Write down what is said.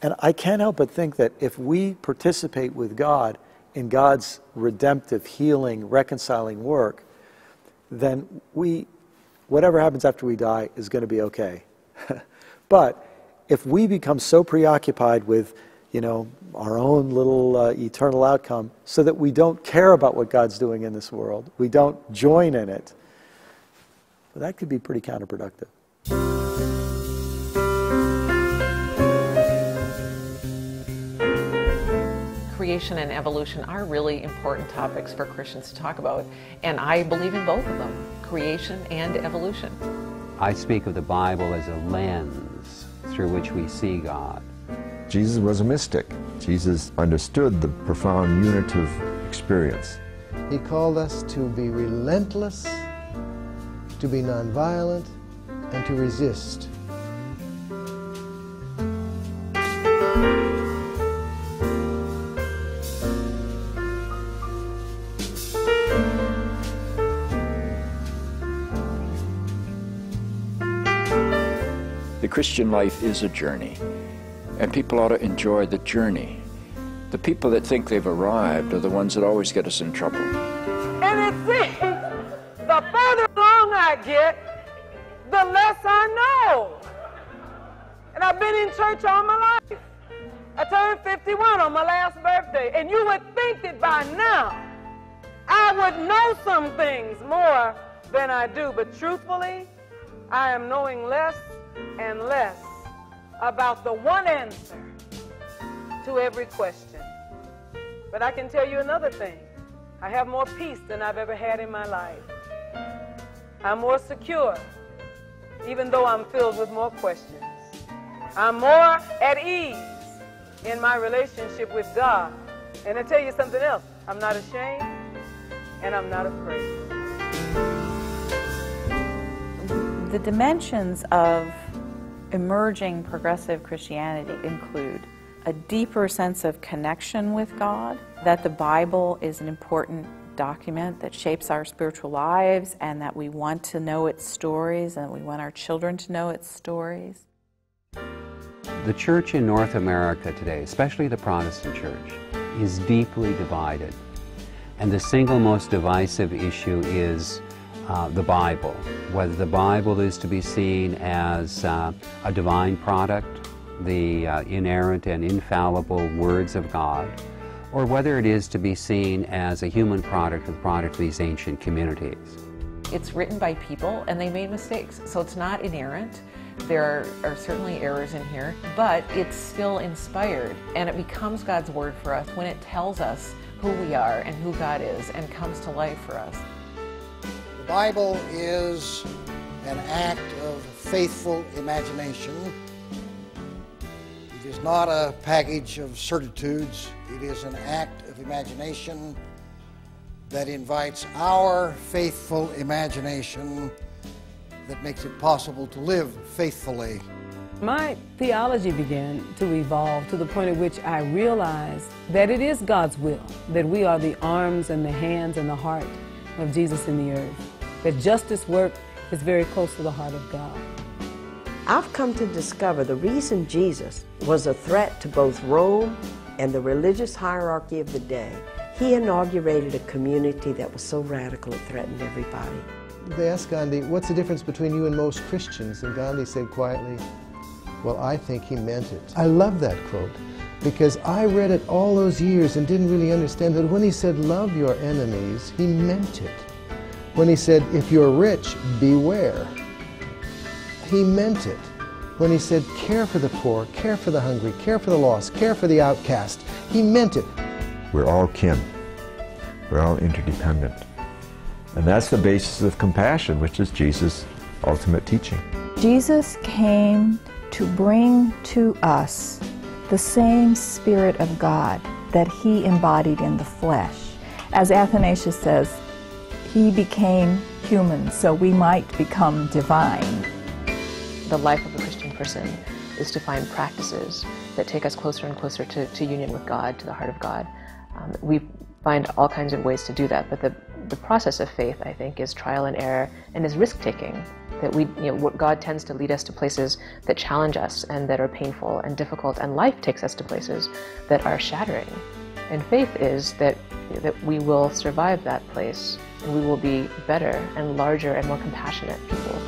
And I can't help but think that if we participate with God in God's redemptive, healing, reconciling work, then whatever happens after we die is going to be okay. But if we become so preoccupied with, our own little eternal outcome, so that we don't care about what God's doing in this world, we don't join in it, well, that could be pretty counterproductive. Creation and evolution are really important topics for Christians to talk about, and I believe in both of them, creation and evolution. I speak of the Bible as a lens through which we see God. Jesus was a mystic. Jesus understood the profound unitive experience. He called us to be relentless, to be nonviolent, and to resist. The Christian life is a journey, and people ought to enjoy the journey. The people that think they've arrived are the ones that always get us in trouble. And it seems the further along I get, the less I know. And I've been in church all my life. I turned 51 on my last birthday, and you would think that by now I would know some things more than I do, but truthfully, I am knowing less and less about the one answer to every question. But I can tell you another thing. I have more peace than I've ever had in my life. I'm more secure, even though I'm filled with more questions. I'm more at ease in my relationship with God. And I tell you something else. I'm not ashamed, and I'm not afraid. The dimensions of emerging progressive Christianity include a deeper sense of connection with God, that the Bible is an important document that shapes our spiritual lives, and that we want to know its stories, and we want our children to know its stories. The church in North America today, especially the Protestant church, is deeply divided. And the single most divisive issue is the Bible, whether the Bible is to be seen as a divine product, the inerrant and infallible words of God, or whether it is to be seen as a human product, the product of these ancient communities. It's written by people, and they made mistakes, so it's not inerrant. There are certainly errors in here, but it's still inspired, and it becomes God's word for us when it tells us who we are and who God is and comes to life for us. The Bible is an act of faithful imagination. It is not a package of certitudes. It is an act of imagination that invites our faithful imagination that makes it possible to live faithfully. My theology began to evolve to the point at which I realized that it is God's will that we are the arms and the hands and the heart of Jesus in the earth, that justice work is very close to the heart of God. I've come to discover the reason Jesus was a threat to both Rome and the religious hierarchy of the day. He inaugurated a community that was so radical it threatened everybody. They asked Gandhi, what's the difference between you and most Christians? And Gandhi said quietly, well, I think he meant it. I love that quote because I read it all those years and didn't really understand that when he said, love your enemies, he meant it. When he said, if you're rich, beware, he meant it. When he said, care for the poor, care for the hungry, care for the lost, care for the outcast, he meant it. We're all kin. We're all interdependent. And that's the basis of compassion, which is Jesus' ultimate teaching. Jesus came to bring to us the same Spirit of God that he embodied in the flesh. As Athanasius says, he became human so we might become divine. The life of a Christian person is to find practices that take us closer and closer to union with God, to the heart of God. We find all kinds of ways to do that, but the process of faith, I think, is trial and error and is risk-taking. That God tends to lead us to places that challenge us and that are painful and difficult, and life takes us to places that are shattering. And faith is that we will survive that place, and we will be better and larger and more compassionate people.